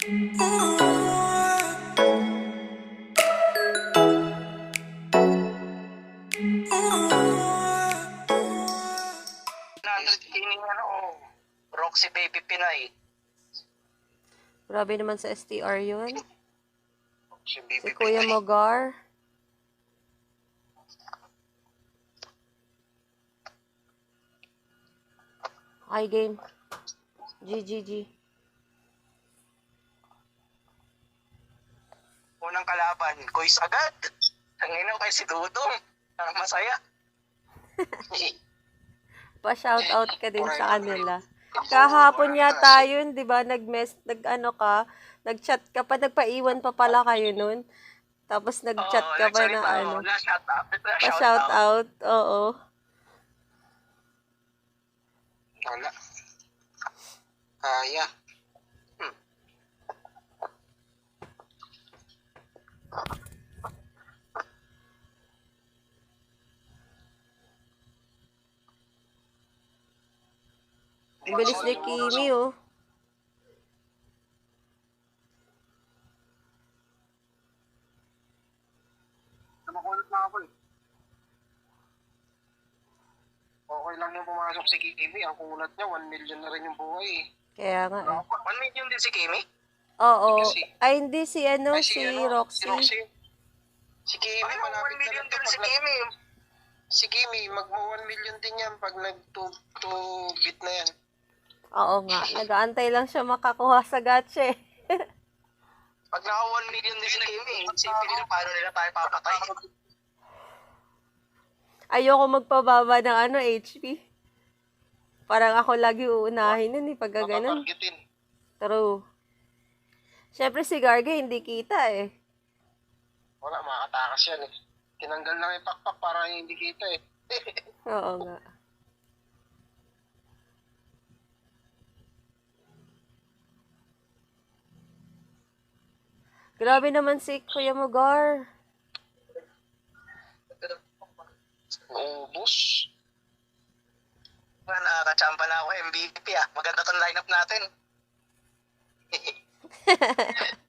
Roxy Baby Pinay. Grabe naman sa STR yun. Si Si Kuya Mogar. Hi, game. GGG. Unang kalaban, Kuis agad. Ang ina kay si Dudong. Ang masaya. Pa-shoutout ka din sa kanila. Kahapon yata yun, di ba? Nag-chat ka pa, nagpaiwan pa pala kayo nun. Tapos nag-chat ka pa na ano. Pa-shoutout, oo. Wala. Kaya. Ang bilis ni Kimi, oh. Namakulot na ako eh. Okay lang yung pumasok si Kimi. Ang kulat niya, 1 million na rin yung buhay eh. Kaya nga, eh. 1 million din si Kimi? Oo. Ay, hindi si Roxy. Si Kimi, malapit na lang din si Kimi. Si Kimi, mag-1 million din yan pag nag-2 bit na yan. Oo nga. Nag-aantay lang siya makakuha sa gacha, eh. Pag naka 1 million din si Kimi, isipin nila paano nila tayo papatay. Ayoko magpababa ng HP. Parang ako lagi uunahin nun, eh, pag ganun. Mapapargitin. True. Siyempre si Garga hindi kita, eh. Wala, makatakas yan eh. Tinanggal lang yung pakpak para hindi kita eh. Oo nga. Grabe naman si Kuya Mogar. Ubus. Nakakachamba na ako MVP ah. Maganda tong lineup natin.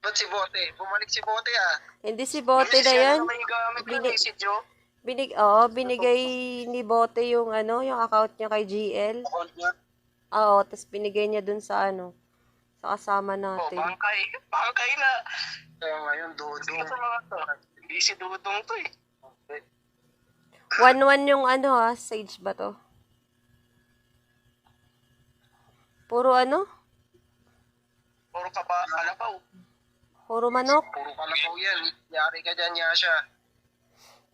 Ba't si Bote? Bumalik si Bote ah. Hindi si Bote na yan. Si Joe. Binigay ni Bote yung yung account niya kay GL. Oo, tapos binigay niya dun sa sa kasama natin. Bangkay na. Kaya ngayon, Dudong. Hindi si Dudong to eh. 1-1 yung Sage ba to? Puro Puro kalabaw. Puro manok? Puro kalabaw yan. Yari ka dyan, Yasha.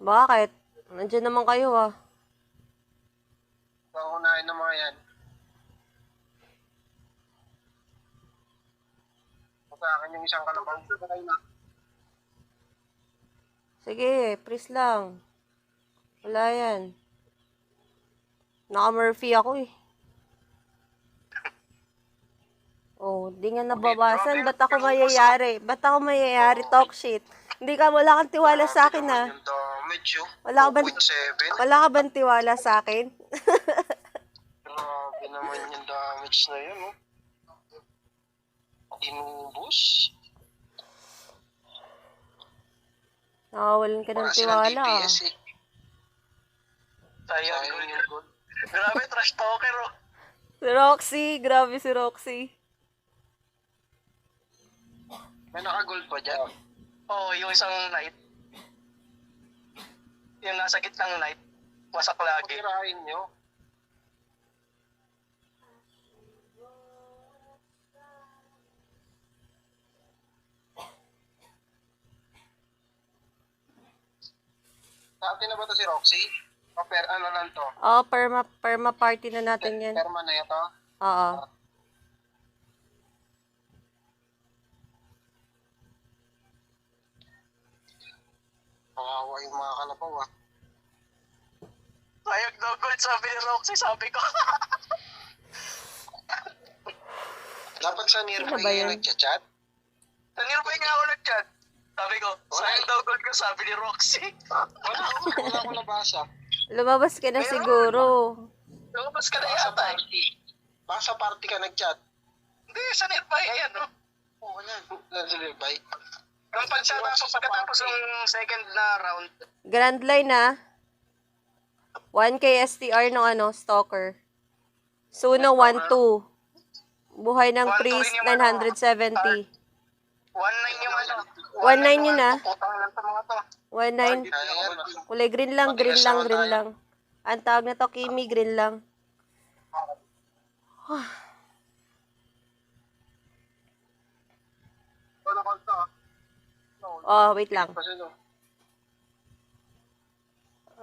Bakit? Nandiyan naman kayo, ah. Paunahin ng mga yan. Sa akin yung isang kalabaw. Sige, please lang. Wala yan. Naka-Murphy ako, eh. Oh, di nga nababasan. Ba't ako mayayari? Talk shit. Wala kang tiwala sa akin, ah. Wala ka bang tiwala sa akin? Grabe naman yung damage na yun, oh. Inubos. Nakawalan ka ng tiwala, ah. Sayang yung gold. Grabe, trash talker, oh. Si Roxy. Grabe si Roxy. May naka-gold pa dyan? Oo, yung isang knight. Yung nasa gitnang knight. Wasak lagi. Pagkirahin nyo. Dati na ba ito si Roxy? O ano lang to? Oo, perma party na natin yan. Perma na ito? Oo. Kawawa yung mga kalabaw ah. Sayag daw gold, sabi ni Roxy, sabi ko. Dapat sa nearby yung nagchat-chat? Sa nearby nga ako nagchat. Sabi ko, sayang daw gold ko, sabi ni Roxy. Wala ko nabasa. Lumabas ka na siguro. Lumabas ka na yata. Baka sa party ka nagchat. Hindi, sa nearby, ayan no. Oo na. Sige, bye. Ang pagkatapos ng second na round. Grand line na. 1K STR ng stalker. Suno 1-2. Buhay ng 1-2 priest, rin yung 970. 1-9 yung 1-9 yun ah. Putang lang sa mga to. 1-9. Kulay green lang, green lang, green lang. Ang tawag na to, Kimi, green lang. Oh, wait lang.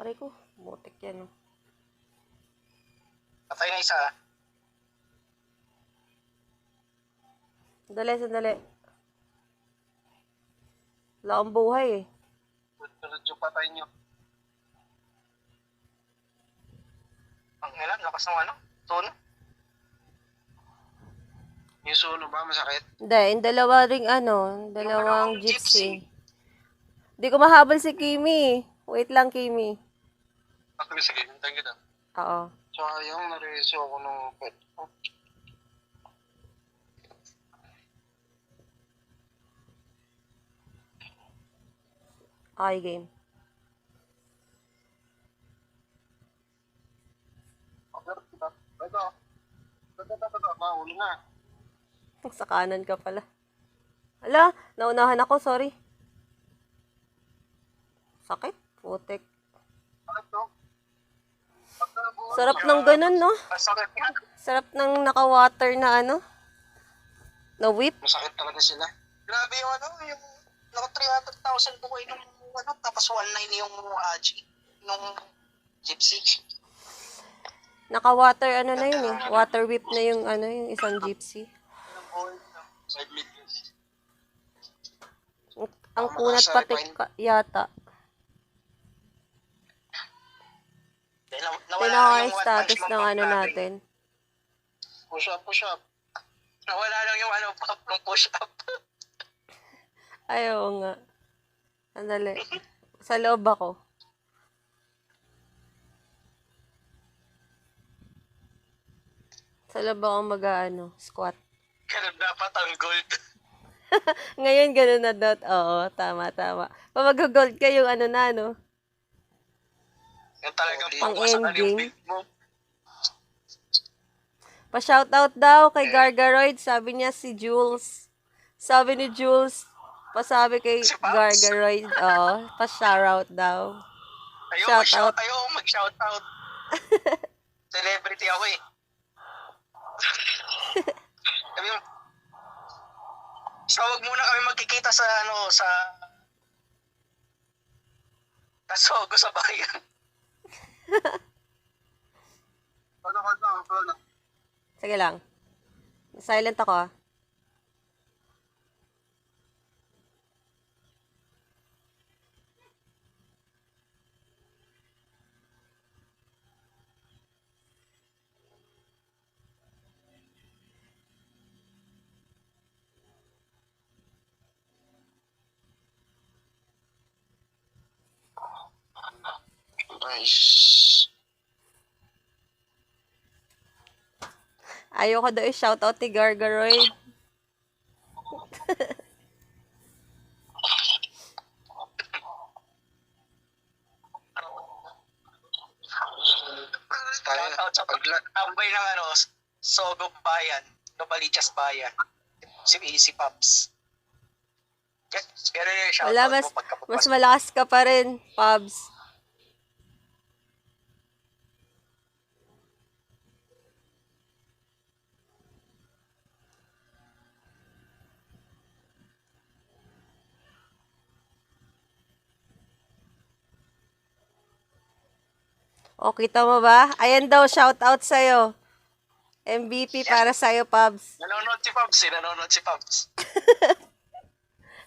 Aray ko, butik yan. Patay na isa. Sandali, sandali. Wala akong buhay eh. Tulad yung patay nyo. Ang ilan, lakas ng Suno? Yung suno ba, masakit? Hindi, yung dalawa ring dalawang gypsy. Hindi ko mahabol si Kimi. Wait lang, Kimi. Sige, hintayin kita. Oo. Sayang, nareso ako ng pet. Okay, game. Mahuli na. Sa kanan ka pala. Ala, naunahan ako, sorry. Sakit, putik. Sarap ng ganun, no? Masakit nga. Sarap ng naka-water na na whip. Masakit talaga sila. Grabe yung yung naka 300,000 buhay nung tapos 1.9 yung Aji, nung gypsy. Naka-water na yun eh. Water whip na yung yung isang gypsy. Side million. Ang kunat pati yata. Tingnan yung status ng natin. Push up, push up. Nawala lang yung pump ng push up. Ayaw nga. Sandali. Sa loob ako. Sa loob ako squat. Ganun dapat ang gold. Ngayon, ganun na dot. Oo, tama, tama. Pag mag-gold ka yung Yung talagang pang pagwasakan yung endgame. big mo. Pa-shoutout daw kay Gargaroid. Sabi niya si Jules. Sabi ni Jules, pasabi kay Si Pops. Gargaroid. Oo, pa-shoutout daw. Shoutout. Ayaw mag-shoutout. Celebrity ako eh. Sabi mo, so wag muna kami magkikita sa Sogo sa bayan. Sige lang. Silent ako. Nice. Ayoko daw i-shoutout ni Gargaroid. Shoutout sa tambay ng Sogo Bayan, Novaliches Bayan. Si Pops. Pero yung shoutout Wala, mo pagkapupas. mas malakas ka pa rin, Pabs. O, kita mo ba? Ayan daw, shoutout sa'yo. MVP para sa'yo, Pabs. Nanonood si Pops.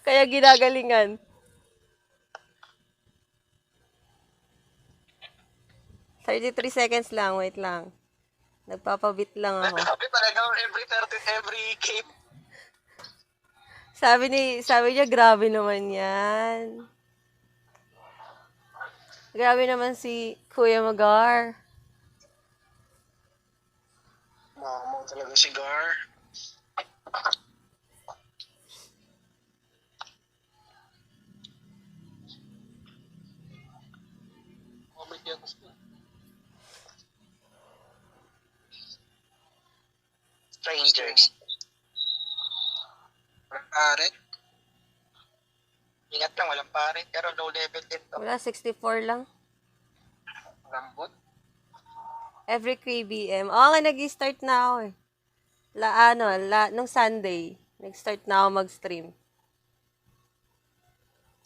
Kaya ginagalingan. "33 seconds lang, wait lang. Nagpapabit lang ako. Grabe talagang every game. Sabi niya, grabe naman yan. Grabe naman si Kuya Magar. Mo talaga si Gar. Rangers. Walang pare. Ingat lang, walang pare. Pero low level din to. Wala, 64 lang. Lambot. Every KBM. Oo nga, nag-start na ako eh. Nung Sunday, nag-start na ako mag-stream.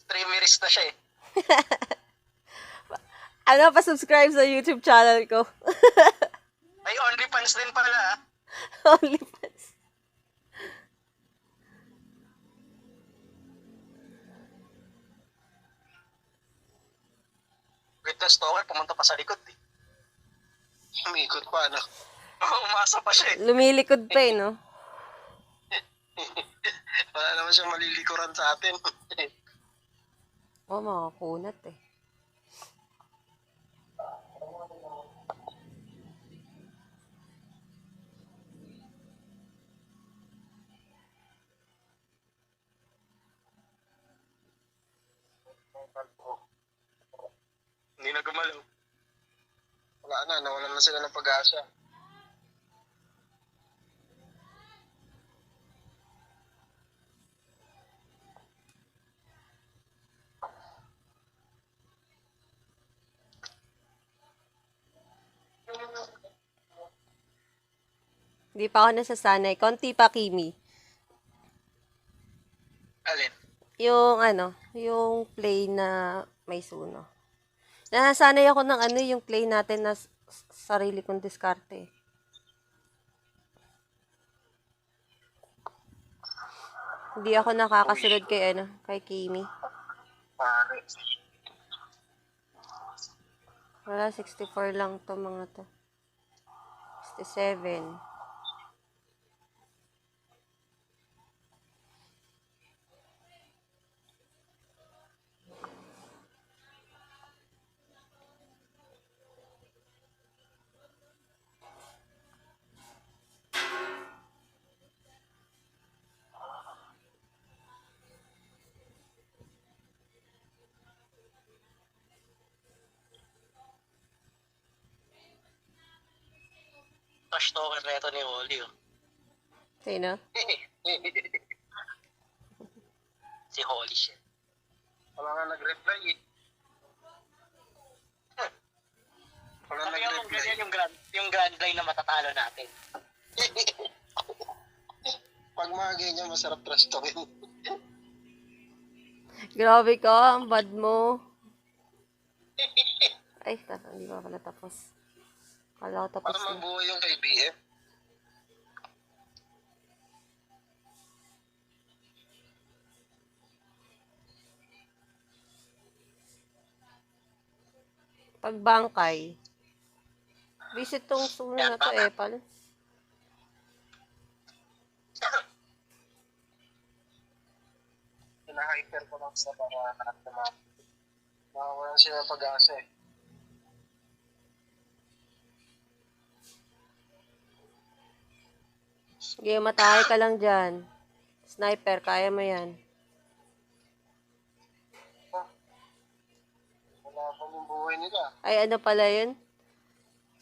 Streamerist na siya eh. Pa-subscribe sa YouTube channel ko. Ay, OnlyFans din pala ah. OnlyFans. With the stalker, pumunta pa sa likod eh. Umikot pa, ano? Umasa pa siya eh. Lumilikod pa eh, no? Wala naman siyang malilikuran sa atin. Oo, mga kunat eh. Hindi na gumalaw. Wala na, nawalan na sila ng pag-asa. Hindi pa ako nasasanay. Konti pa, Kimi. Alin? Yung play na may suno. Nasanay ako ng yung play natin na sarili kong diskarte. Hindi ako nakakasunod kay Kimi. Pare. Wala, 64 lang to mga to. 67. Trash talker na ito ni Oli oh. Sino? Si Holly siya. Wala nga nag-reply eh. Wala nag-reply. Ganyan yung grand line na matatalo natin. Pag mga ganyan, masarap trash talkin. Grabe ka, ang bad mo. Ay, hindi pa pala tapos. Kala ko tapos Paano na. mabuhay yung kay BF? Pagbangkay. Visit tong suno na to, Epal. Hina-hyper ko lang sa para makawalan sila ng pag-asa eh. Sige, matake ka lang dyan. Sniper, kaya mo yan. Wala akong yung buhay nila. Ay, ano pala yun?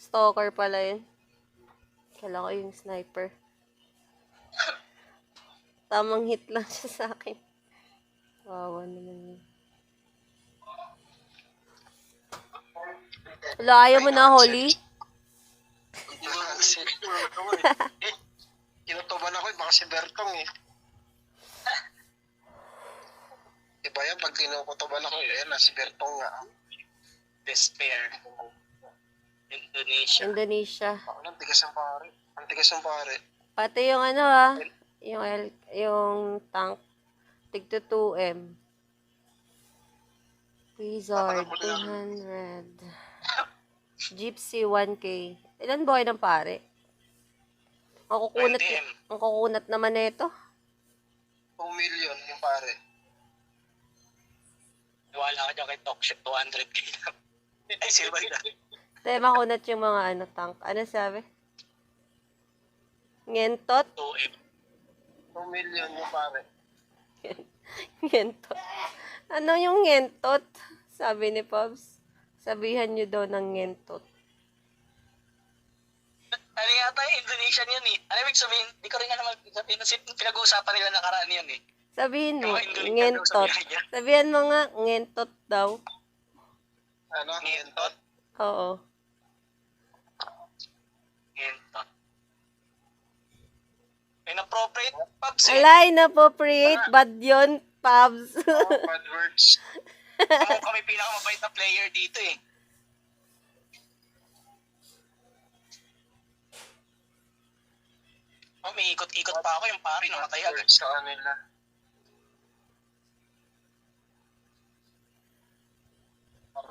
Stalker pala yun. Kala ko yung sniper. Tamang hit lang siya sa akin. Wawa naman yun. Wala, ayaw mo na, Holly? Kinutuban ako eh, baka si Bertong eh. Iba yan, pag kinukutuban ako eh, yan na si Bertong nga. Despair. Indonesia. Ako lang, tigas ang pare. Ang tigas ang pare. Pati yung yung tank. Tigto 2M. Wizard, 200. Gypsy, 1K. Ilan ba kayo ng pare? Ang kukunat naman nito. 2 million yung pare. Wala ka dyan kay Talkship, 200k lang. Ay, sino ba na? Tayo makunat yung mga tank. Ano sabi? Ngentot? 2 million yung pare. Ngentot. Ano yung ngentot? Sabi ni Pops. Sabihan nyo daw ng ngentot. Ano yata yung Indonesian yun eh. Ano ibig sabihin? Di ko rin nga naman sabihin. Pinag-uusapan nila nakaraan yun eh. Sabihin Yung mo, mga Indonesian daw ngentot. sabihin niya. Sabihan mo nga, ngentot daw. Ano? Ngentot? Oo. Ngentot. Inappropriate, Pabs eh. Alay, inappropriate. Bad yun, Pabs. Bad words. Ako kami pinakamabait na player dito eh. Oh, may ikot-ikot pa ako yung pari, namatay agad. Sa kanila.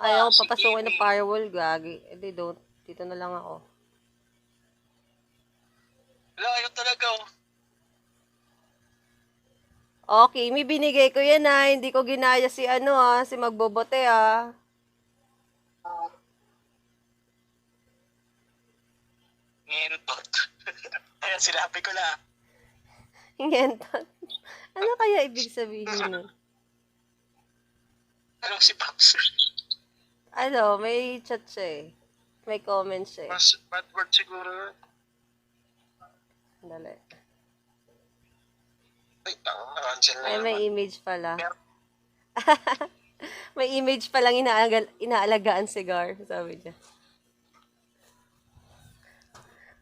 Ayaw papasukin ng firewall, gagi. Eh, di don't. Dito na lang ako. Wala, ayaw talaga oh. Okay, may binigay ko yan ah. Hindi ko ginaya si ano ah, si magbobote ah. Ngentot. Ayan, sinabi ko na. Ngentot. Ano kaya ibig sabihin nun? Anong si Paps? Ano, may chat siya eh. May comment siya eh. Mas bad word siguro. Dali. Ay, tanga, na-cancel na Ay, may naman. image pala. May image palang inaalagaan si Gar, sabi niya.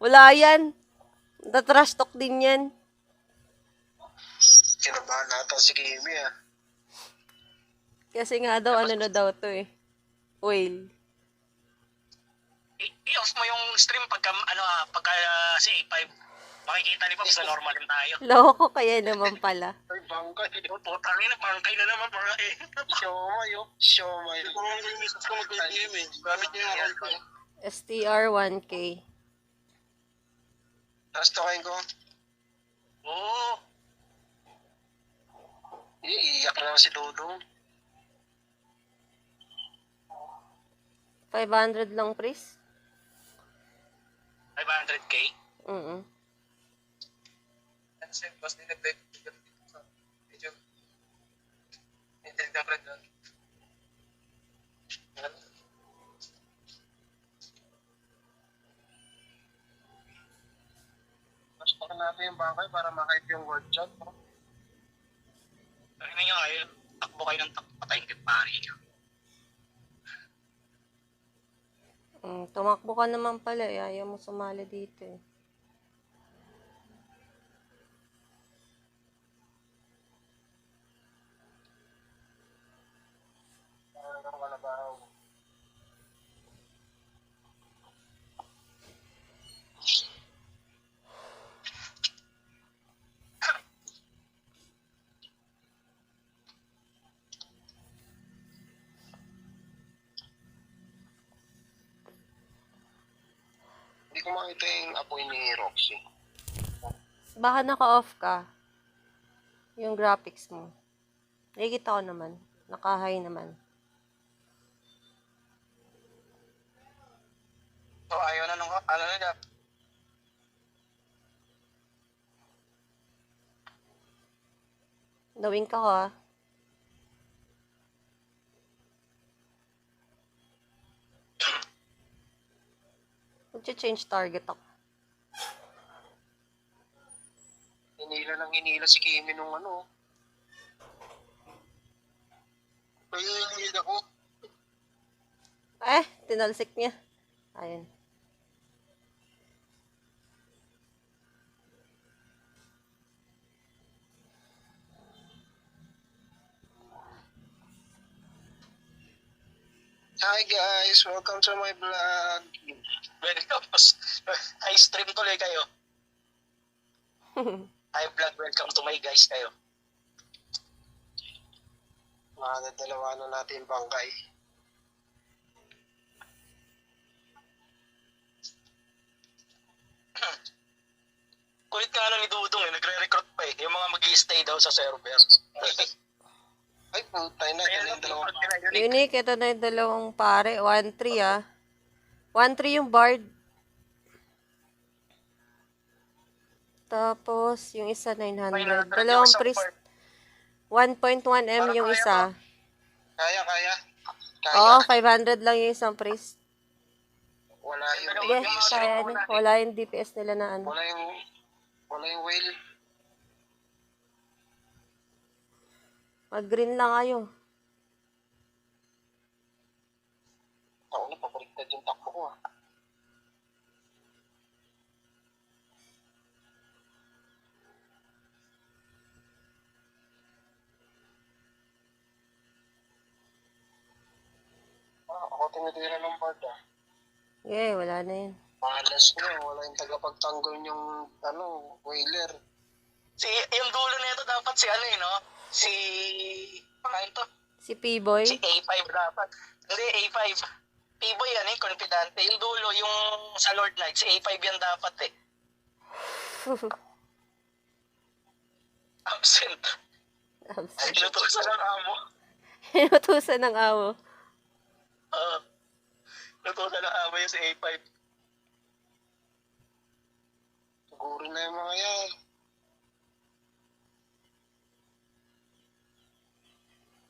Wala yan. Trash talk din yan. Kinabahan natin si Kimi ah. Kasi nga daw, ano na daw to eh. Whale. I-off mo yung stream pagka, pagka si A5. Makikita ni Pops na normal din tayo. Loko kaya naman pala. Ay, bangkay. Putang ina, bangkay na naman mga eh. Siomay, oh. Siomay. Kung yung misis ko mag-game eh. Gamit niya yung account ko. STR 1K. Tapos tokain ko. Oo. Iiyak na si Dodong. 500 lang, Pris. 500k? Kasi mas dinagdag sa medyo dinagdag doon. Mas baka natin yung bangkay para makahit yung word chat. Sabi na nyo kayo, takbo kayo ng takbo, patayin kayo pari nyo. Tumakbo ka naman pala eh. Ayaw mo sumali dito eh. Hindi ko makita yung apoy ni Roxy. Baka naka-off ka. Yung graphics mo. Nakikita ko naman. Naka-high naman. So, ayaw na nung, na, Nawing ka ko ah. Mag-change target ako. Hinila si Kimi nung ano. Kaya hinila ko. Tinalsik niya. Ayun. Hi guys, welcome to my vlog. Welcome. Hi stream tuloy kayo. Hi vlog, welcome to my guys kayo. Makakadalawa na natin bangkay. Kulit nga ano ni Dudong eh, nagre-recruit pa eh. Yung mga mag-i-stay daw sa server. Ay, putay na. Yan yung dalawang Unique, ito na yung dalawang pare. 1-3 ah. 1-3 yung Bard. Tapos, yung isa 900. Dalawang priest. 1.1M yung isa. Kaya. Oo, 500 lang yung isang priest. Wala yung Sige, DPS. kaya na. Wala yung DPS nila na ano. Wala yung whale. Mag-green lang kayo. Ako na, pabaliktad yung takbo ko ah. Ako tinitira ng board ah. Sige, wala na yun. Malas na, wala yung tagapagtanggol yung whaler. Yung dulo nito dapat si ano no? Ano to? Si P-Boy. Si A5 dapat. Hindi, A5. P-Boy yan confidante. Yung dulo, yung sa Lord Knight, si A5 yan dapat eh. Absent. Inutusan ng amo. Inutusan ng amo. Inutusan ng amo yung si A5. Siguro na yung mga yan.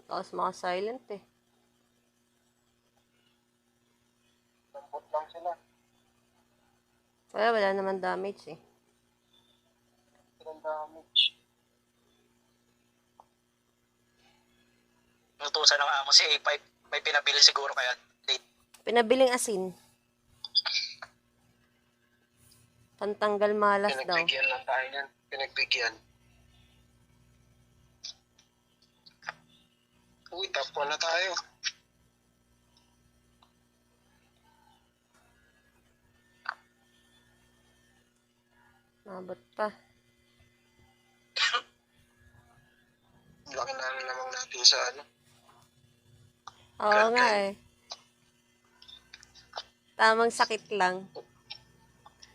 Tapos mga silent eh. Lambot lang sila. Wala naman damage eh. Silang damage. Inutusan ng amo si A5. May pinabili siguro kaya late. Pinabiling asin. Pantanggal malas daw. Pinagbigyan lang tayo yan. Pinagbigyan. Uy, top 1 na tayo. Mabot pa. Laki na lamang natin sa ano. Oo nga eh. Tamang sakit lang.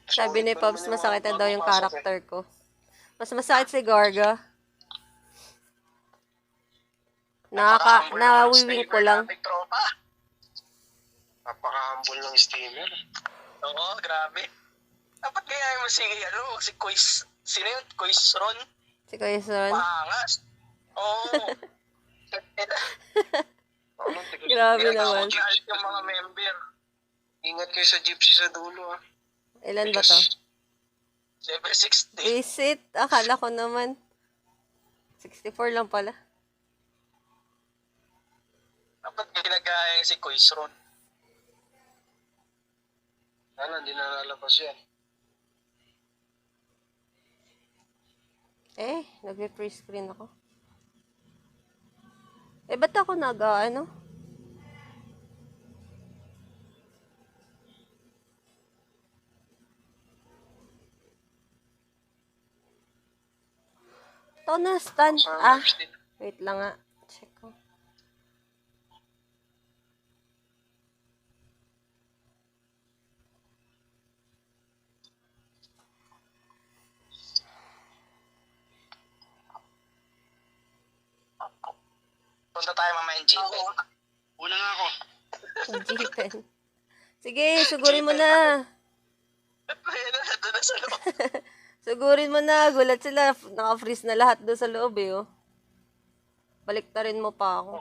Sabi ni Pops, masakit na daw yung karakter ko. Mas masakit si Gorga. Nawiwing ko lang. Napaka-humble ng steamer. Oo, grabe. Dapat kaya mo si Quiz. Sino yun? Quiz Ron? Si Kuya Son. Paangas. Oo. Grabe naman. Tinatawag yung mga member. Ingat kayo sa gypsy sa dulo ah. Ilan ba to? 760. Visit. Akala ko naman. 64 lang pala. Dapat ginagaya si Quiz Ron. Sana hindi na lalabas yan. Nag-free screen ako. Ba't ako ano? Ito na, stand. Wait lang nga. Check ko. Punta tayo mamaya ng G10. Una nga ako. G10. Sige, sugurin mo na. Doon na sa loob. Sugurin mo na. Gulat sila. Naka-freeze na lahat doon sa loob eh. Oh. Baliktarin mo pa ako.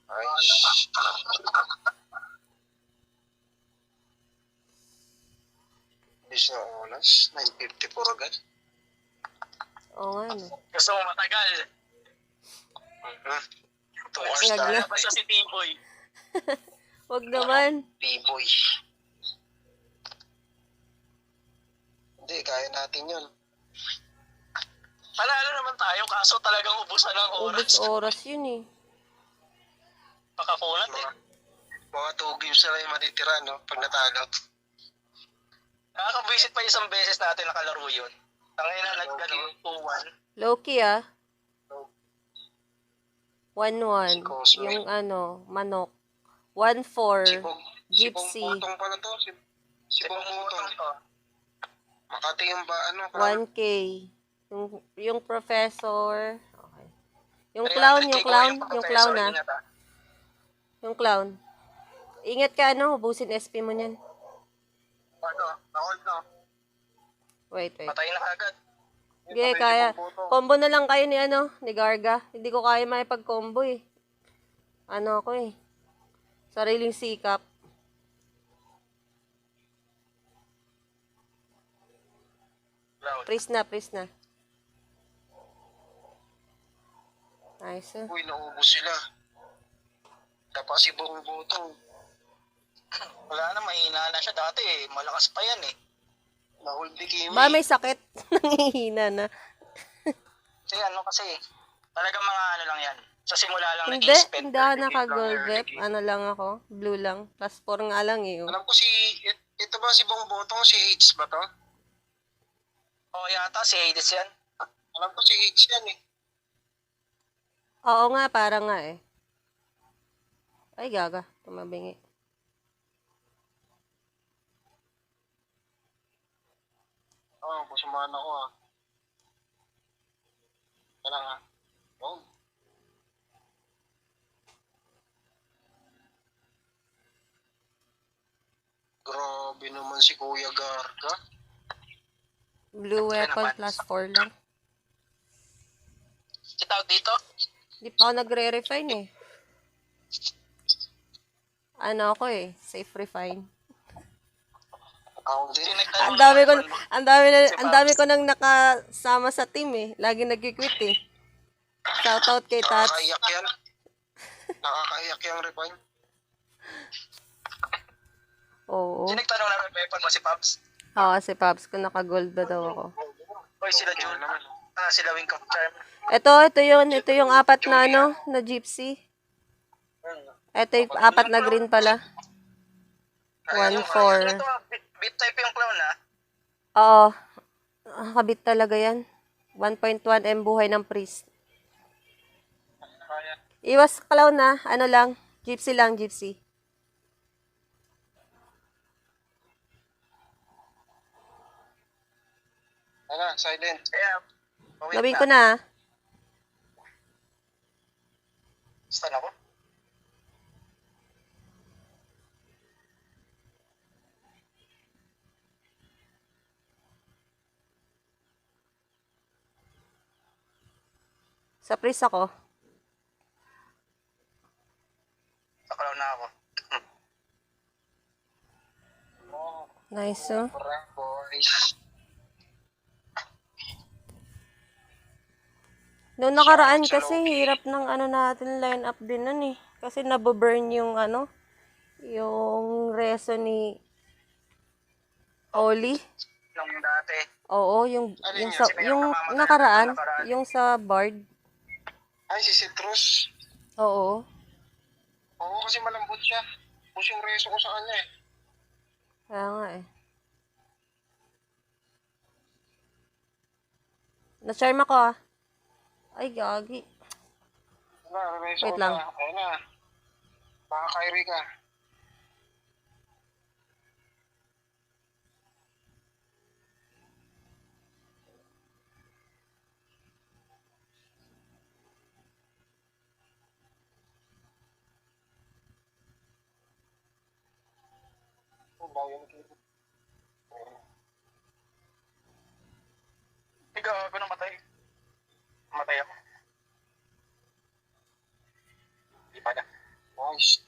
Ay, Bis na oras. 9:54 agad. Oo nga no. Gusto mo matagal. 2 hours Wag na. na. Basta si T-Boy. Wag naman. T-Boy. Hindi, kaya natin yun. Panalo naman tayo, kaso talagang ubusan ng oras. Ubus oras yun eh. Pakakulat eh. Mga 2 games na lang yung matitira, no? Pag natalo. Nakaka-visit pa isang beses natin nakalaro yun. Tangay na nag-2-1. Low-key ah. 1-1. Si Cosme. Yung manok. 1-4. Bong Gypsy. Putong pala to. Si Bong Putong. Makati yung ba, 1K. Yung professor. Okay. Yung clown ah. Yung clown. Ingat ka hubusin SP mo niyan. Na-hold na. Wait. Patay na agad. Sige, kaya. Combo na lang kayo ni ano, ni Garga. Hindi ko kaya maipag-combo eh. Ano ako eh. Sariling sikap. Freeze na, freeze na. Nice. Uy, naubos sila. Dapat si Bong Botong. Wala na, mahina na siya dati eh. Malakas pa yan eh. Nahul di Kimi. Ba, may sakit. Nangihina na. Kasi ano kasi, talagang mga ano lang yan. Sa simula lang Hindi, nag-i-spend. hindi ako naka-gold rep. Ano lang ako, blue lang. Plus 4 nga lang eh. Alam ko si, ito ba si Bong Botong, si Hades ba to? Oo yata, si Hades yan. Alam ko si Hades yan eh. Oo nga, parang nga eh. Ay, gaga. Tumabingi. Oo, kusumahan ako ah. Kaya nga. Oo. Grabe naman si Kuya Garga. Blue weapon plus 4 lang. Si tawag dito? Hindi pa ako nagre-refine eh. Ano ako eh, safe refine. Ako din. Ang dami ko nang nakasama sa team eh. Lagi nagki-quit eh. Shoutout kay Tats. Nakakaiyak yan. Nakakaiyak yung refine. Oo. Sino nagtanong na weapon mo si Pops? Oo, si Pops ko naka-gold ba daw ako. Oy, sila June. Sila Wing of Charm. Ito yung apat na ano, na gypsy. Ito yung apat na green pala. 1-4. Beat type yung clown ah. Oo. Nakakabit talaga yan. 1.1 M buhay ng priest. Iwas clown na. Ano lang. Gypsy lang, gypsy. Ano, silent. Gawin ko na. Stun ako. Sa priest ako. Sakalaw na ako. Nice, oh. Boys. Noong nakaraan kasi, hirap ng ano natin line up din nun eh. Kasi naboburn yung ano, yung reso ni Oli. Nung dati. Oo, Ano yung, yun? sa, Sino yung yung namamatay nakaraan, nung nakaraan? yung sa Bard. Ay, si Citrus. Oo. Oo, kasi malambot siya. Push yung reso ko sa kanya eh. Kaya nga eh. Na-charm ako ah. Ay, gagi. Wala, reso Wait ko lang. na. Ayun na. Baka Kyrie ka. Oh, bayan na kayo. Ikaw, ako namatay. Namatay ako. Di pa na. Nice.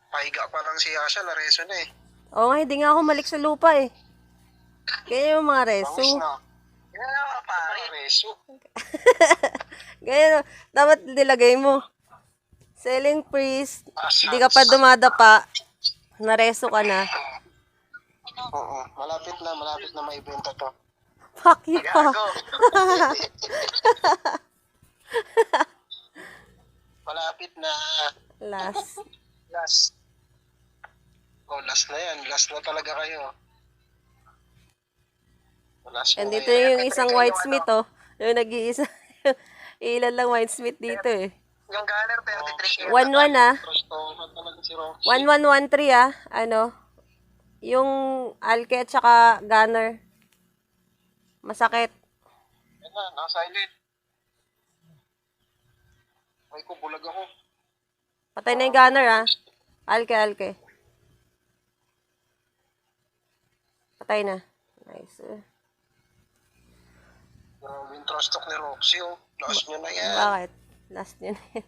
Pahiga pa lang si Asha, na-reso na eh. Oo nga, hindi nga ako malik sa lupa eh. Kaya yung mga reso. Bangis na. Yan na nga pare. Reso. Kaya dapat nilagay mo. Selling priest, Asha. hindi ka pa dumadapa. Nareso ka na. Oo, malapit na maibenta to. Fuck you pa. Malapit na. Last. Last. Oh, last na yan. Last na talaga kayo. Last And na dito yan. yung isang whitesmith oh. Yung nag-iisa. Ilan lang whitesmith dito eh. Yung gunner, 33. 1-1 ah. Cross-toman talaga si Roxy. 1113 ah. Ano? Yung Alke at saka Gunner. Masakit. Yan na, naka-silent. Ay ko, bulag ako. Patay na yung Gunner ah. Alke. Patay na. Nice. Grabe yung trash talk ni Roxy, oh. Last nyo na yan. Bakit? Last niya na yan.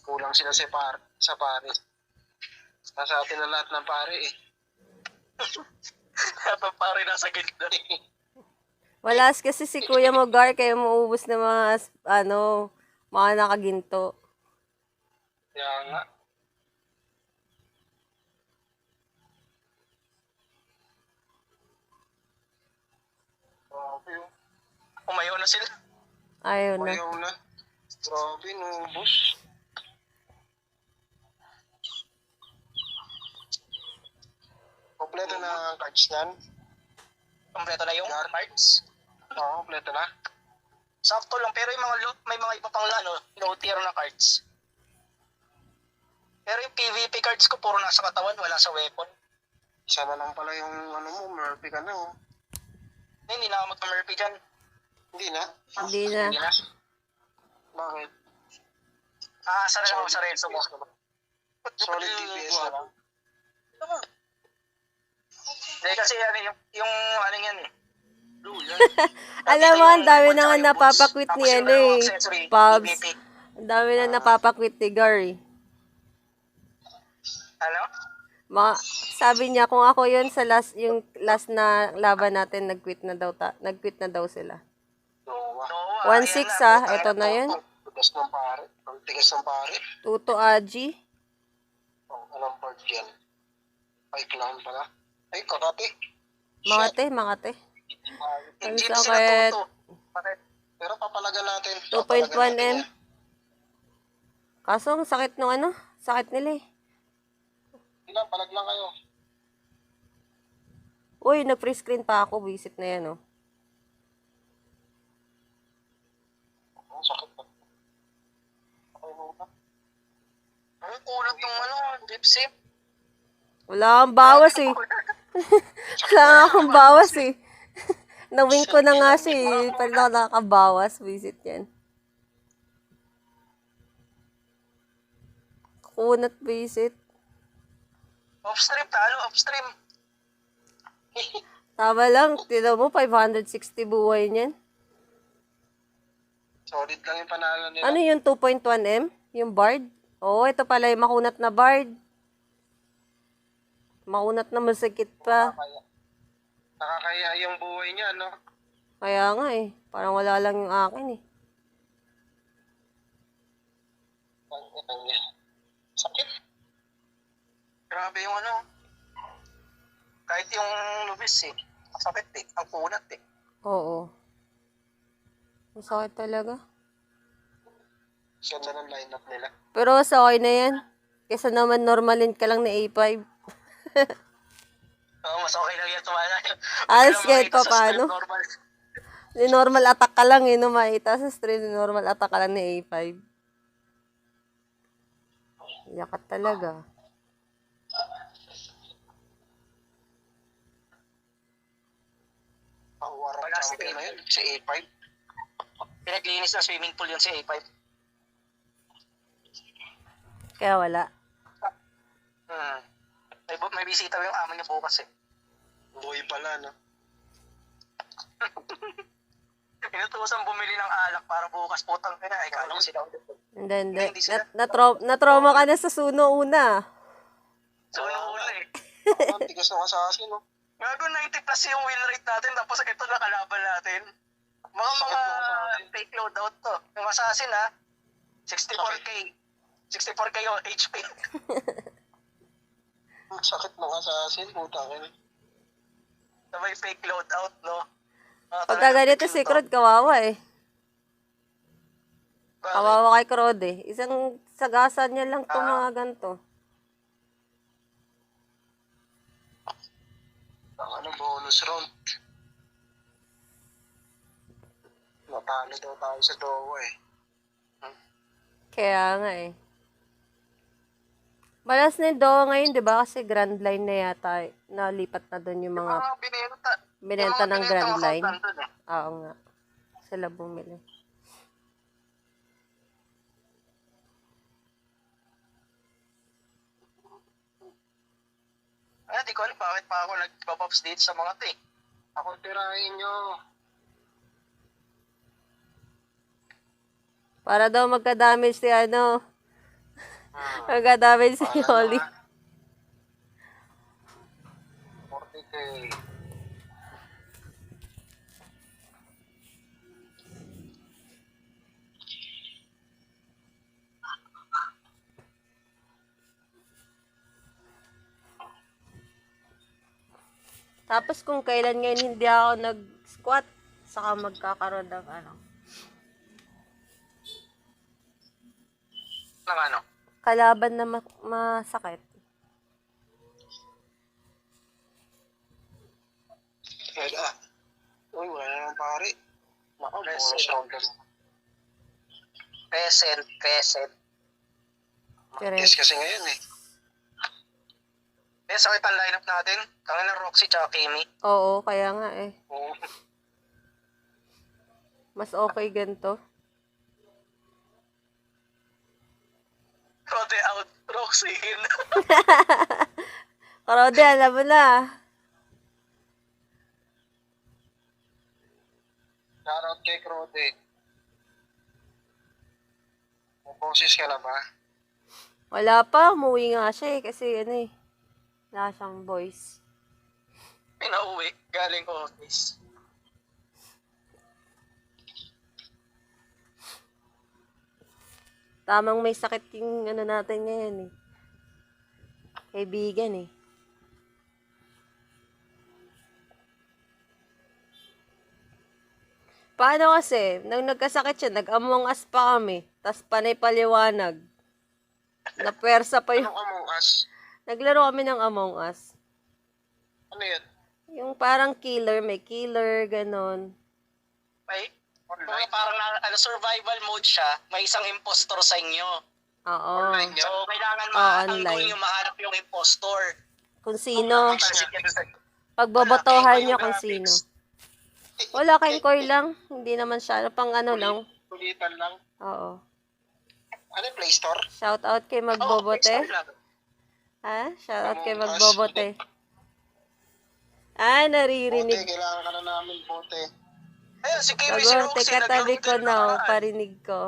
Kulang sila sa pare. Nasa atin na lahat ng pare, eh. Lahat ng pare nasa gitna, eh. Wala kasi si Kuya mo, Gar, kaya maubos na mga, mga nakaginto. Kaya nga. Grabe, oh. Umayaw na sila. Ayaw na. Umayaw na. Grabe, nubos. Kompleto na ang cards niyan. Kompleto na yung cards? Oo, kompleto na. Sakto lang, pero yung mga may mga iba pang low tier na cards. Pero yung PvP cards ko puro nasa katawan, wala sa weapon. Isa na lang pala yung mo, Murphy ka na, oh. Hindi na ako magka-Murphy dyan. Hindi na? Hindi na. Hindi na. Bakit? Asa na lang ako sa Renzo mo. Solid DPS na lang. Hindi kasi yung ano yan eh. Alam mo, ang dami na nga napapakwit ni Pabs. Ang dami na napapakwit ni Gar, eh. Ano? Sabi niya, kung ako yun sa yung last na laban natin, nag-quit na daw sila. 1-6 ito na yun. Tigas ng pare. Tigas ng pare. Tuto Aji. Anong part yan? Ay, clown pala. Ay, kakati. Makate. Ang Hindi sakit. Pero papalagan natin. 2.1M. Kaso, ang sakit nung sakit nila eh. Palag lang kayo. Uy, nag-free screen pa ako. Visit na yan, oh. Sakit pa. Ang kulat ng drip sip. Wala akong bawas eh. Wala akong bawas eh. Nawing ko na nga siya eh. Pero nakakabawas. Visit yan. Kunat visit. Upstream, talo, upstream. Tama lang. Tino mo, 560 buhay niyan. Solid lang yung panalo nila. Ano yung 2.1M? Yung Bard? Oo, ito pala yung makunat na Bard. Makunat na masakit pa. Nakakaya yung buhay niya, no? Kaya nga eh. Parang wala lang yung akin eh. Sakit. Grabe yung kahit yung lubis eh. Sakit eh. Ang kunat eh. Oo. Masakit talaga. Ganda ng lineup nila. Pero sa okay na yan. Kesa naman normalin ka lang na A5. Oo, mas okay lang yan tumala. Alas kahit pa paano. Ni normal attack ka lang eh. No, makita sa stream, ni normal attack ka lang ni A5. Yakat talaga. Ang warang champion na yun, si A5. Pinaglinis ng swimming pool yun si A5. Kaya wala. May bisita yung amo niya bukas eh. Boy pala, no? Inutusan bumili ng alak para bukas putang ina. Ay, kala ko sila. Hindi. Na-trauma ka na sa Suno una. Suno una eh. Ang tigas ng assassin, no? Gago 90 plus yung win rate natin tapos ito na kalaban natin. Mga fake loadout to. Yung assassin 64k. 64k yung HP. Sakit ng assassin, putang ina. Sabay fake loadout, no? Pagka ganito si Crod, kawawa eh. Kawawa kay Crod eh. Isang sagasan niya lang itong mga ganito. Ang bonus round. Natalo daw tayo sa Dowa eh. Kaya nga eh. Malas na yung Dowa ngayon, di ba? Kasi Grand Line na yata. Nalipat na doon yung mga binenta ng Grand Line. Oo nga. Sila bumili. ko alam bakit pa ako nagpapops dito sa mga to eh. Ako tirahin nyo. Para daw magka-damage si ano. Magka-damage si Holly. 40k. Tapos kung kailan ngayon hindi ako nag-squat, saka magkakaroon ng ano. Ng ano? Kalaban na masakit. Wala. Uy, wala naman pare. Nako, bonus round ka na. Present. Correct. Yes, kasi ngayon eh. Sakit ang lineup natin. Kami ng Roxy tsaka Kimi. Oo, kaya nga eh. Oo. Mas okay ganito. Rode out, Roxy in. Karode, alam mo na. Shoutout kay Rode. May boses ka na ba? Wala pa, umuwi nga siya eh. Kasi ano eh, wala siyang voice. Pinauwi, galing office. Tamang may sakit yung ano natin ngayon eh. Kaibigan eh. Paano kasi, nang nagkasakit siya, nag-among us pa kami. Tapos panay paliwanag. Napersa pa yung... Anong Among Us? Naglaro kami ng Among Us. Ano yun? Yung parang killer, may killer, ganon. May parang survival mode siya, may isang impostor sa inyo. Oo. Online yun? So, kailangan ang online. goal nyo mahanap yung impostor. Kung sino. Pansin niya sa Pagbobotohan Wala, nyo yung kung graphics. sino. Wala, Kenkoy lang. Hindi naman siya. Pang ano lang. Kulitan lang. Oo. Ano yung Play Store? Shout out kay Magbobote. Play Store lang. Ha? Shout out kay Among Us. Magbobote. Ah, Bote, naririnig. kailangan ka na namin, bote. Ayun, si Kimi, si Bagote, Roxy, katabi ko naglaro din na, nakaraan. parinig ko.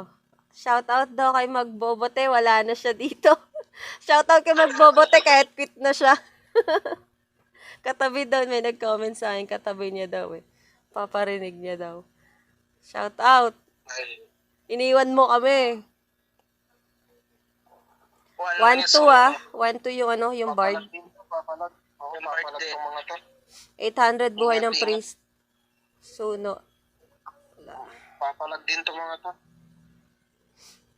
Shout out daw kay Magbobote. Wala na siya dito. Shout out kay Magbobote kahit quit na siya. Katabi daw, may nag-comment sa akin. Katabi niya daw eh. Paparinig niya daw. Shout out. Ay, Iniwan mo kami. wala 1-2 yung solo. ah. 1-2 yung ano, yung bard. Papalag din to, papalag. Oo, Yung bard papalag din. Oh. tong mga to. 800 buhay ng Ingat, priest. Suno. Wala. Papalag din to mga to.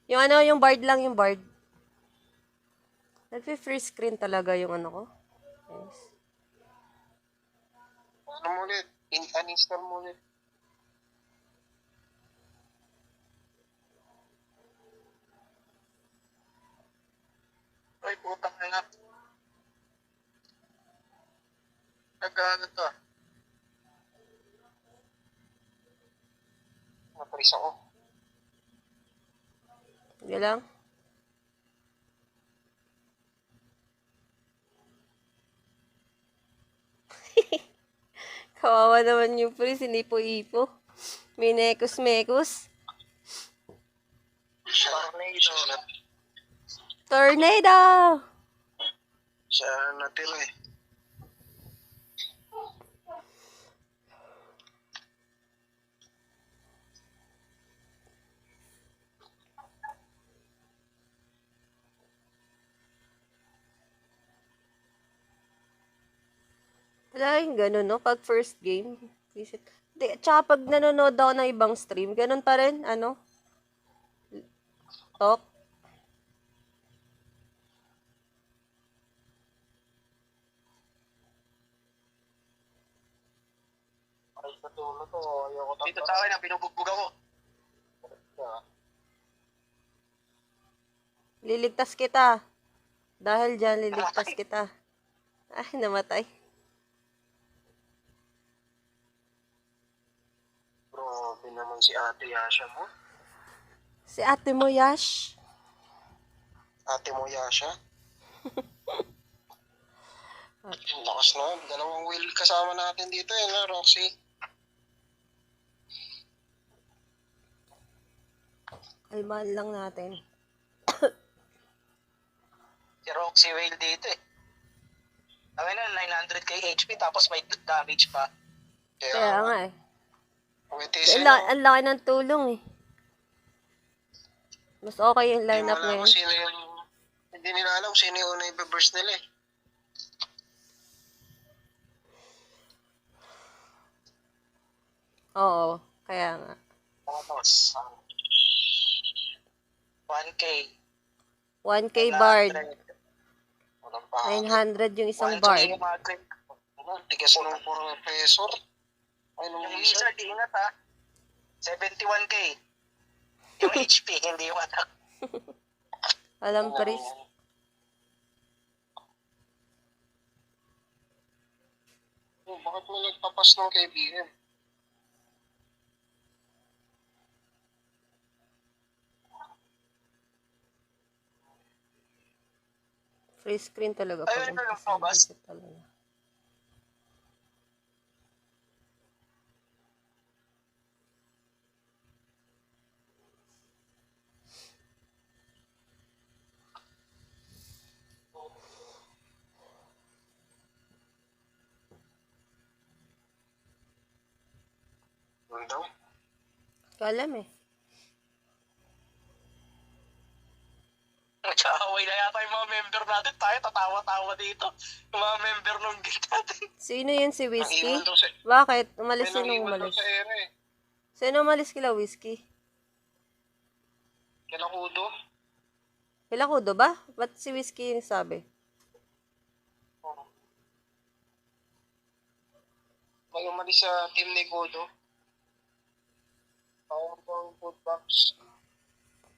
Yung ano, yung bard lang, yung bard. Nagpi-free screen talaga yung ano ko. Yes. Ano mo ulit? Uninstall mo ulit. Ay, putang na nga. Nag-ano to? Napalis ako. Sige lang. Kawawa naman yung priest, sinipo-ipo. May mekos-mekos. Tornado. Tornado! Siya natira eh. Wala yung ganun, no? Pag first game. Visit. Di, tsaka pag nanonood ako ng ibang stream, ganun pa rin, ano? Talk. Ay, sa tulo to. Ayoko dito sa akin, binubugbog ako. Liligtas kita. Dahil dyan, liligtas kita. Ay, namatay. Grabe naman si Ate Yasha mo. Si ate mo, Yash. Ate mo Yasha. Ang lakas Lakas no, dalawang wheel kasama natin dito na Roxy. Kalmahan lang natin. Si Roxy Whale dito eh. Kami na 900k HP tapos may damage pa. Kaya nga eh. Umitis Ang laki ng tulong eh. Mas okay yung Hindi lineup mo alam ngayon. kung sino yung... Hindi nila alam kung sino yung una i-burst nila eh. Oo, kaya nga. Tapos, 1k. 1K Bard. Walang pa. 900 yung isang 1k Bard. yung mga grade. Tigas ng puro professor. Ay, nung Yung isa. wizard, ingat ha. 71k. Yung HP, hindi yung attack. Alam pa rin. Oh, bakit mo nagpapas ng kaibigan? Free screen talaga Ayun, pag yung focus. talaga. Ano daw? Kalam eh. Nagkakaway na yata yung mga member natin. Tayo tatawa-tawa dito. Yung mga member nung guild natin. Sino yun si Whiskey? Nang-iwan daw sa... Bakit? Umalis May sino nang-iwan daw umalis? sa ere eh. Sino umalis kila Whiskey? Kailan Udo? Kila Kudo ba? Ba't si Whiskey yung sabi? May umalis sa team ni Kudo. Power daw yung food box.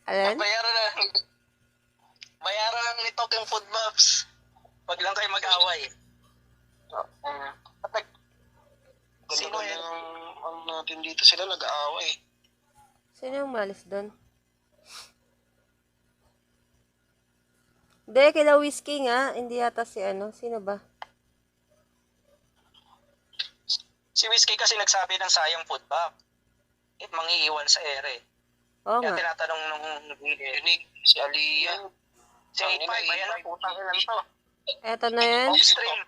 Alan? Bayaran ni Tok yung food maps. Wag lang kayo mag-away. Sino Sino yan? ang natin dito sila nag-aaway. Sino yung umalis doon? Hindi, kila Whiskey nga. Hindi yata si ano. Sino ba? Si Whiskey kasi nagsabi ng sayang food map. Mangiiwan sa ere. Oo Kaya nga. tinatanong nung Unique, si Aliyah. si 85, ayan na, putang ilan to. Eto na yan. Off-stream.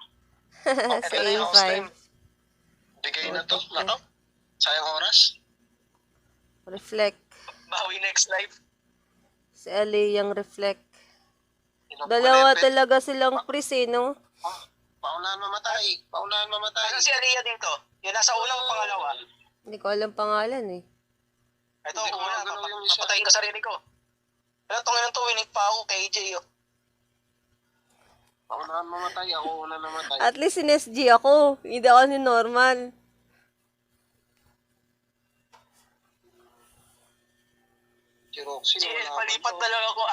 Si Ito na yung A5. off-stream. Bigay na to. Nako. Sayang oras. Reflect. Bawi next life. Si Ali yung reflect. Ilang Dalawa pulepet. talaga silang pris eh, no? Paunahan mamatay. Paunahan mamatay. Ano si Aliyah dito? Yung nasa unang pangalawa. Hindi ko alam pangalan eh. Ito, Hindi ko una, magalaw yung isa. papatayin ko sarili ko. Pero tungin to, winig pa ako kay AJ. Oh. Paunahan mamatay. Ako una namatay. At least in SG ako. Hindi ako ni normal. Si Roxy. Si wala palipat pa na lang ako.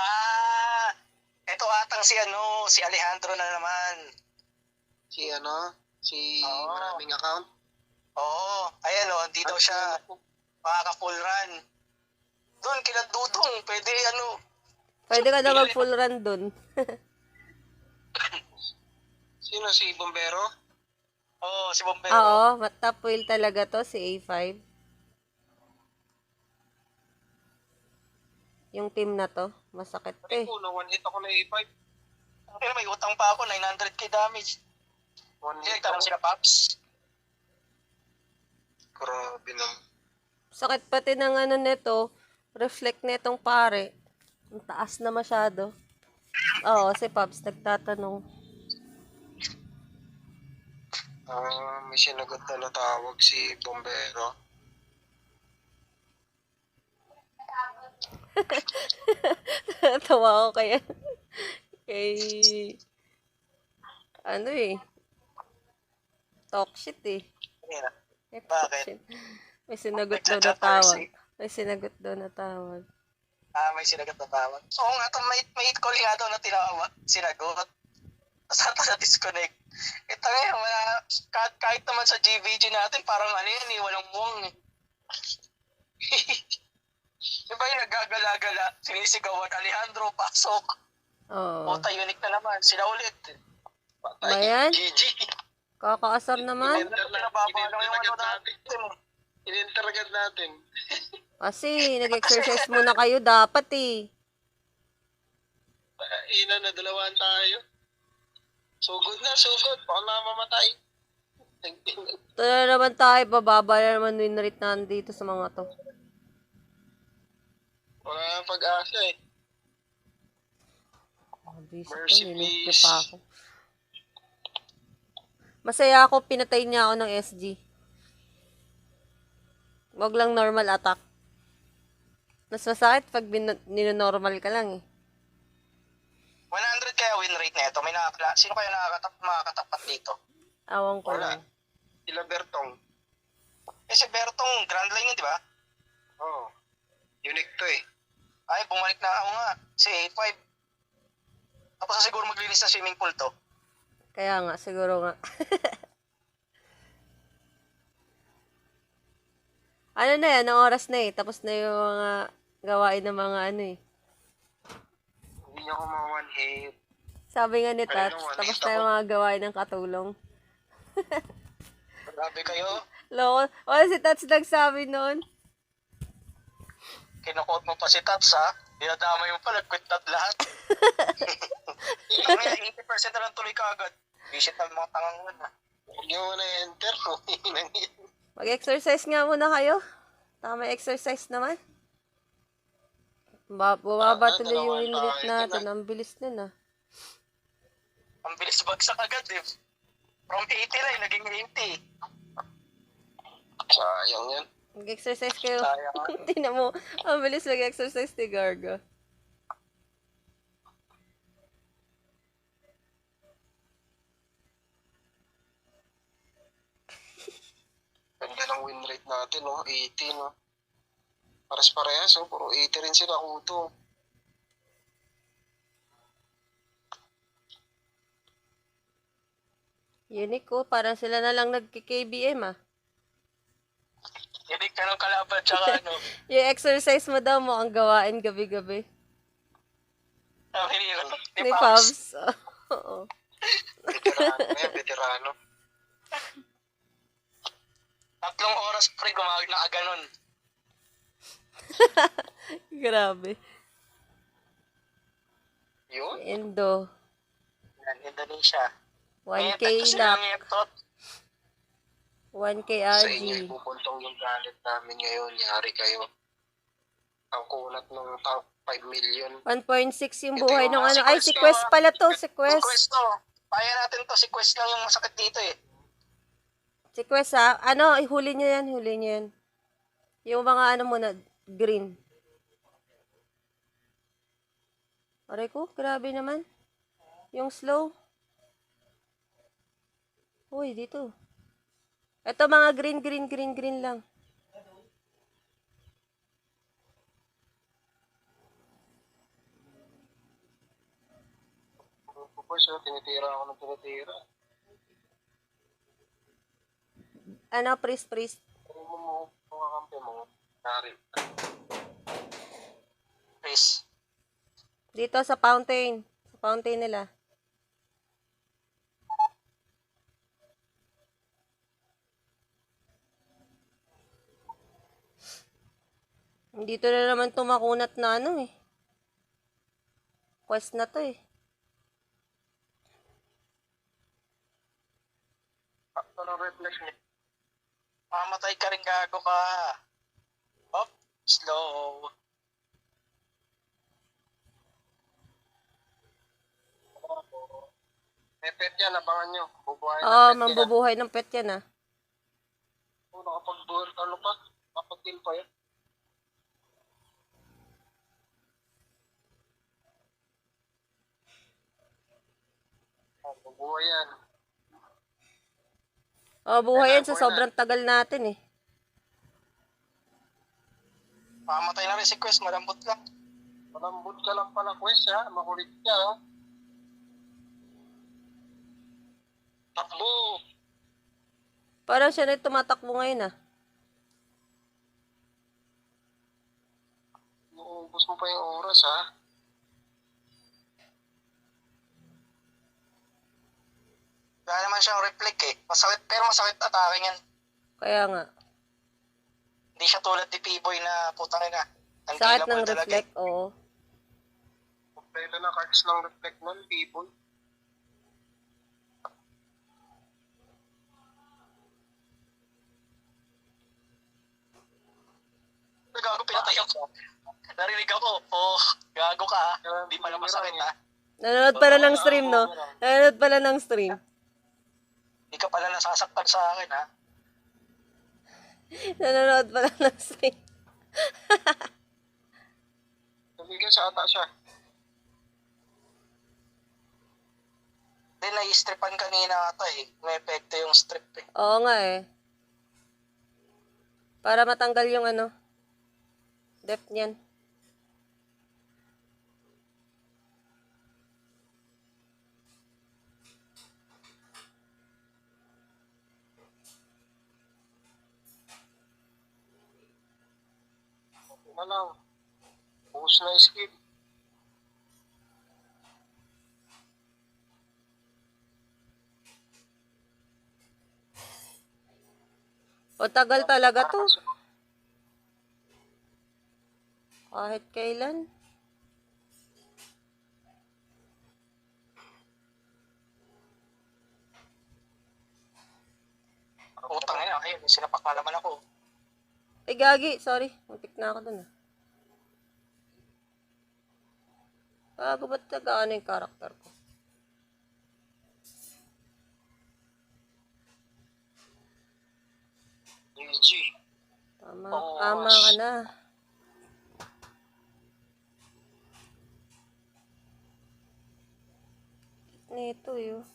Ito atang si Alejandro na naman. Si ano? Si Oo. maraming account. Oo, ayan o, hindi daw siya makaka-full run. Doon, kila Dudong, pwede Pwede ka na mag-full run dun. Sino si Bombero? Oo, si Bombero. Oo, top wheel talaga to, si A5. Yung team na to, masakit to eh. Ako, na one hit ako na A5. Pero may utang pa ako, 900k damage. One Hindi, hit nagtanong ako. sila, Paps. Grabe naman. Sakit pati ng ano nito, reflect netong pare. Ang taas na masyado. Oo, si Pops nagtatanong. May sinagot na natawag si Bombero. Tawa ko kaya. Kay... Ano eh. Talk shit eh. Yeah. Eh, talk Bakit? shit. May sinagot daw na Nagchat-chat tawag. RC. May sinagot daw na tawag. May sinagot na tawag. Oo nga, may call nga daw na tinawag, sinagot. Tapos ata na-disconnect. Ito nga, kahit naman sa GVG natin, parang ano yan eh, walang muwang eh. Di ba yung nagagala-gala, sinisigawan, Alejandro, pasok. Oo. Puta, unique na naman, sila ulit. Ba yan? GG. Kakaasar naman. Pinababa lang yung ano natin. natin. In-enter agad natin. Kasi nag-exercise muna kayo dapat eh. Ina na, dalawaan tayo. Sugod na, sugod. Baka namamatay. Ito na naman tayo, bababa na naman win rate natin dito sa mga to. Wala nang pag-asa eh. Busy Mercy, to, hinintyo please. pa ako. Masaya ako, pinatay niya ako ng SG. Wag lang normal attack. Mas masakit pag ninonormal ka lang eh. 100 kaya win rate na ito. Sino kaya makakatapat dito? Awang ko Wala. lang. Sila Bertong. Eh si Bertong, grand line yun, di ba? Oo. Unique to eh. Ay, bumalik na ako nga. Si 8-5. Tapos na siguro maglinis sa swimming pool to. Kaya nga, siguro nga. Ano na yan, ang oras na eh. Tapos na yung mga gawain ng mga ano eh. Hindi niya ako mga one hit. Sabi nga ni Tats, Ano, tapos alista na yung ko. mga gawain ng katulong. Grabe kayo. Loko. Wala si Tats nagsabi noon. Kinukot mo pa si Tats, ha? Dinadamay mo pa, nag-quit na lahat. Ito nga, 80% na lang tuloy ka agad. Visit ng mga tangang nun, ha? Huwag niyo muna enter. Mag-exercise nga muna kayo. Tama exercise naman. Bumaba tuloy yung win rate natin. Ang bilis nun ah. Ang bilis bagsak agad, eh. From 80 lang, naging 80. Sayang yan. Mag-exercise kayo. Sayang, ha? Tingnan mo. Ang bilis mag-exercise ni Garga. Ganda ng win rate natin, no? 80, no? Pares-parehas, oh. Puro 80 rin sila, Kuto. Unique ko. Parang sila na lang nagki-KBM ah. Hindi ka ng kalaban, tsaka ano. Yung exercise mo daw mo ang gawain gabi-gabi. Sabi Ni Pabs. Oo. Veterano, veterano. 3 oras pre, gumagod na aganon. Grabe. Yun? Endo. Yan, Indonesia. 1K Ngayon, lap. lang yung tot. 1K Sa RG. inyo ipupuntong yung galit namin ngayon. Yari kayo. Ang kunat ng top 5 million. 1.6 yung Ito buhay yung ng ano. si Ay, Quest si to, Quest ah. pala to. Si Si Quest. Quest to. Kaya natin to, si Quest lang yung masakit dito eh. Si Quest ha. Ano, ihuli niya yan. Huli niya yan. Yung mga ano muna. Green. Aray ko, grabe naman. Yung slow. Uy, dito. Ito mga green lang. Boys, tinitira ako ng tinitira. Ano, priest. Kung mo mga kampi mo, yari. Please. Dito sa fountain. Sa fountain nila. Dito na naman tumakunat na ano eh. Quest na to eh. Ano reflex niya? Mamatay ka rin, gago ka. Hop, slow. May pet yan, abangan nyo. Bubuhay Oo, ng pet mambubuhay ng pet yan ah. yan. Nakapag-buhay, ano pa? Nakapag-kill pa yan. Bubuhay yan. Oh, buhay yan sa Buhay na. sobrang tagal natin eh. Mamatay na rin si Quest, malambot lang. Malambot ka lang pala, Quest, ha? Makulit ka, ha? Takbo! Parang siya na yung tumatakbo ngayon ah. Uubos mo pa yung oras, ha? Wala naman siyang reflect eh. Masakit, pero masakit atake niyan. Kaya nga. Hindi siya tulad ni P-Boy na putang ina. Sakit ng Unkillable talaga eh. reflect, oo. Kompleto na cards ng reflect nun, people. Gago, pinatay ako. Narinig ako. Oh, gago ka ha. Hindi pala masakit ha. Nanonood pala ng stream, no? Nanonood pala ng stream. Hindi ka pala nasasaktan sa akin ha. Nanonood pala ng stream. Nabigyan sa ata siya. Hindi, nai-stripan kanina ata eh. May epekto yung strip eh. Oo nga eh. Para matanggal yung ano, depth niyan. Okay na lang. Buhos na skill. O tagal talaga to. Kahit kailan. Utang na ayun. Sinapak na naman ako. Ay, gagi. Sorry. Muntik na ako dun ah. Bago ba't tagaan yung karakter ko? GG. Tama. Oh, Tama gosh. ka na. Nito yun.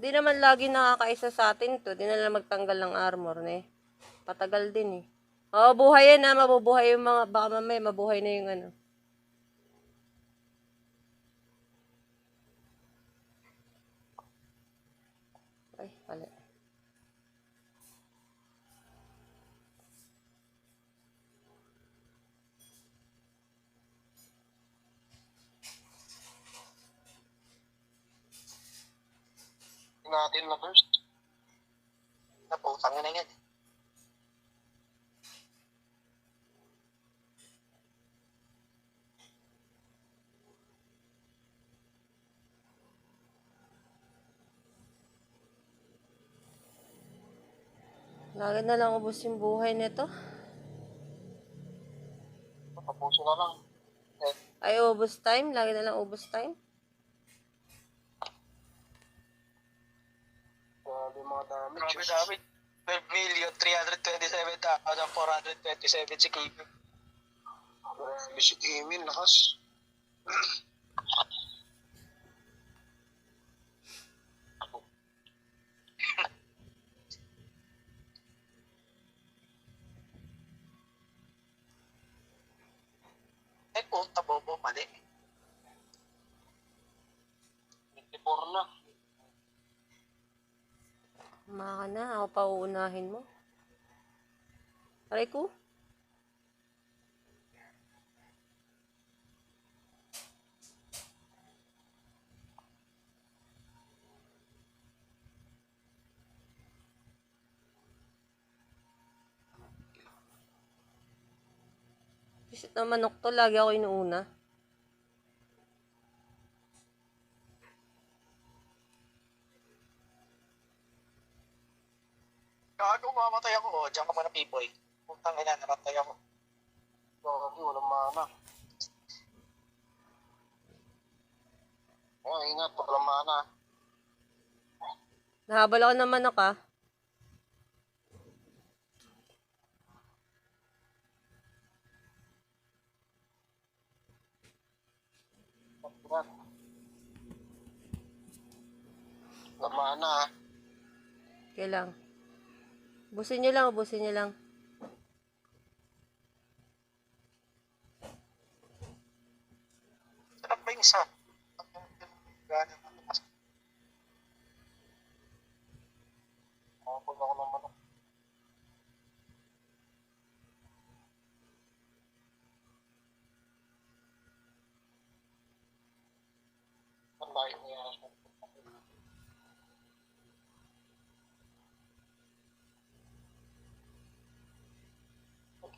Hindi naman lagi nakakaisa sa atin to. Di na lang magtanggal ng armor eh. Patagal din eh. Oo, buhay yan ha. Mabubuhay yung mga, baka mamaya mabuhay na yung ano. Ay, pala. Natin na first. Naputang na yan. Lagi na lang ubos yung buhay nito. Tapusin na lang. Ay, ubos time. Lagi na lang ubos time. Grabe mga damage. Grabe dami. 12,327,427 si KB. Grabe si Emin, lakas. Ay, puta bobo, mali. 24 na. Maka na. Ako pa uunahin mo. Aray ko. Visit na manok to. Lagi ako inuuna. Gago, mamatay ako. Oh, diyan ka muna, P-Boy. Putang ina, namatay ako. Grabe, walang mana. Oh, ingat, walang mana. Nahabol ako ng manok ah. Ingat. Walang mana. Okay lang. Ubusin nyo lang, ubusin nyo lang. Sarap ba yung isa? Nakapag ako ng manok. tayo niya.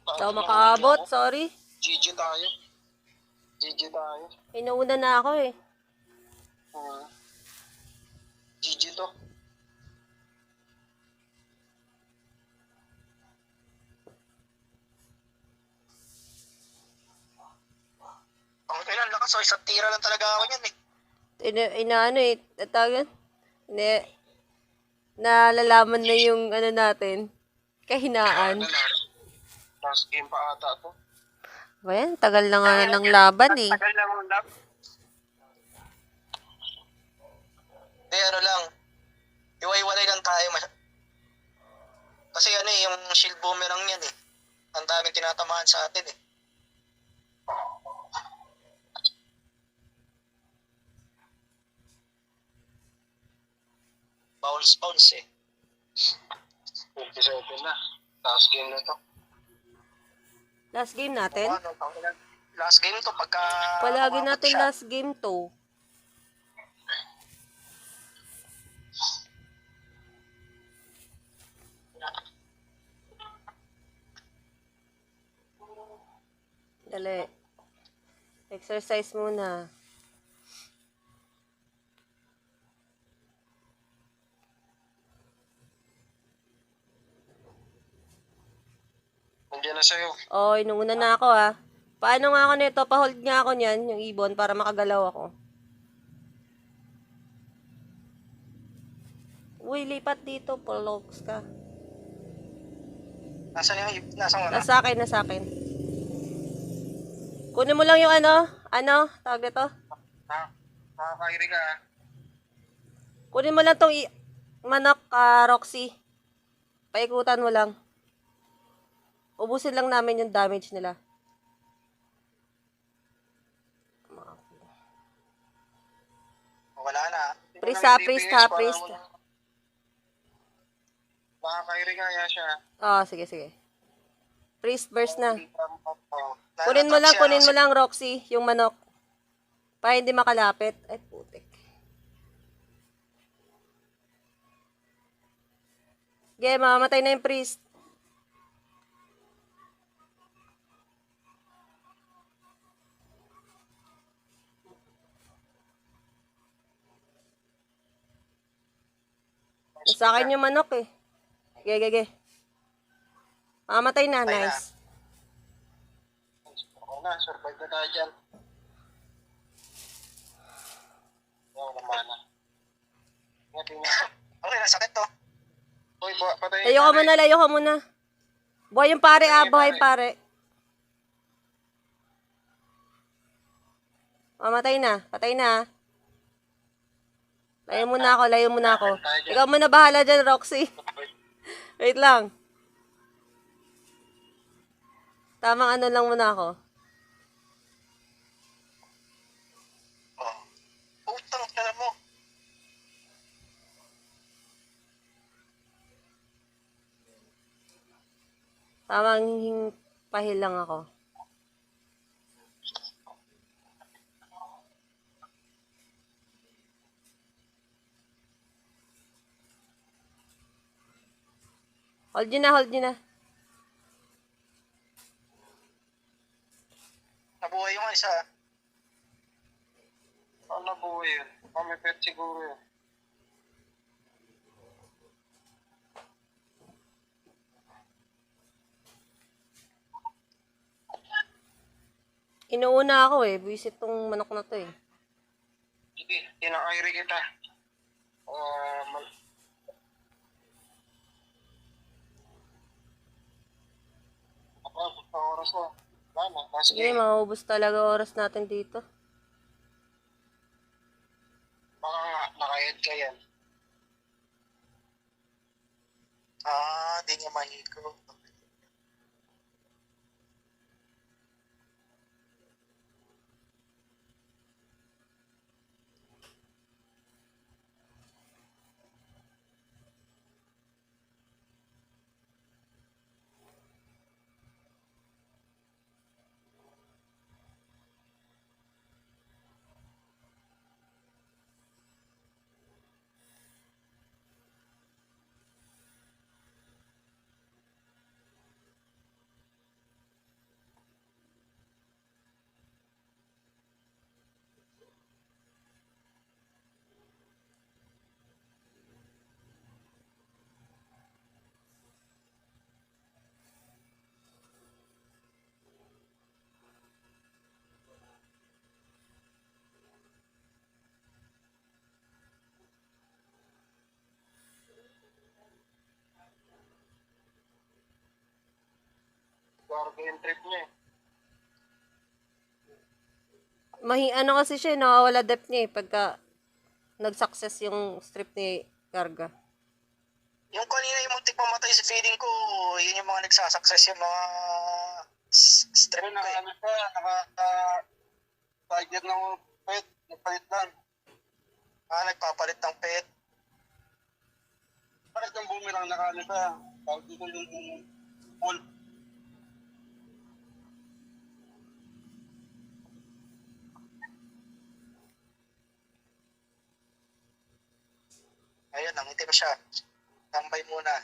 Ikaw makaabot, sorry. GG tayo. GG tayo. Inuuna na ako eh. GG to. Ang ilan lakas, so isang tira lang talaga ako yan eh. Inaano eh, tatagan. Nalalaman na yung ano natin, kahinaan. Last game pa ata to. Ba yan, tagal na nga ng laban eh. Tagal na mong lap. Ano lang, iwaiwalay lang tayo. Kasi ano eh, yung shield boomerang yan eh. Ang daming tinatamaan sa atin eh. Bounce eh. 57 na. Last game na to. Last game natin? Last game to pagka... Palagi natin siya. last game to. Dali. Exercise muna. Nandiyan na sa'yo. Oh, inuuna na ako ah. Paano nga ako nito? Pa-hold nga ako niyan, yung ibon, para makagalaw ako. Uy, lipat dito. Pologs ka. Nasaan wala? Nasa akin. Kunin mo lang yung tawag nito? Nakakairi ka. Kunin mo lang tong manok, Roxy. Paikutan mo lang. Ubusin lang namin yung damage nila. Wala na. Priest. Nakakairi kaya siya. Oh, sige. Priest burst na. Kunin mo lang, Roxy, yung manok. Para hindi makalapit. Ay, putik. Okay, mamamatay na yung priest. Sa akin yung manok eh. Ge. Mamamatay na, nice. Oo na, survive na tayo dyan. Oo naman na. Ingat. Okay, nasakit to. Uy, patay. Layo ka muna. Buhay yung pare buhay yung pare. Mamatay na, patay na. Layo muna ako. Ikaw muna bahala dyan, Roxy. Wait lang. Tamang ano lang muna ako. Utang ka na mo. Tamang pahil lang ako. Hold nyo na. Nabuhay yung isa. Ano nabuhay yun? May pet siguro yun. Inuuna ako eh. Buisit tong manok na to eh. Sige, tinakairi kita. Oras na. Wala na. Last Sige, game. maubos talaga oras natin dito. Baka nga, naka-head ka yan. Di niya mahiko. yung trip niya eh. Ano kasi siya, nakawala depth niya eh, pagka nag-success yung strip ni Garga. Yung kanina yung muntik mamatay sa feeling ko, yun yung mga nagsasucess yung mga strip ko eh. Target ng pet, nagpalit lang. Nagpapalit ng pet. Palit ng boomerang nakalita. Tawag dito yung ball. Ayun, nangitim siya. Tambay muna.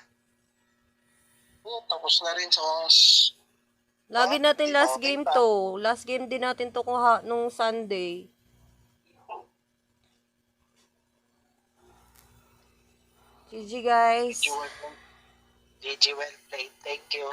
Tapos na rin sa Lagi natin last okay game pa. to. Last game din natin to nung Sunday. GG guys. GG well played. Thank you.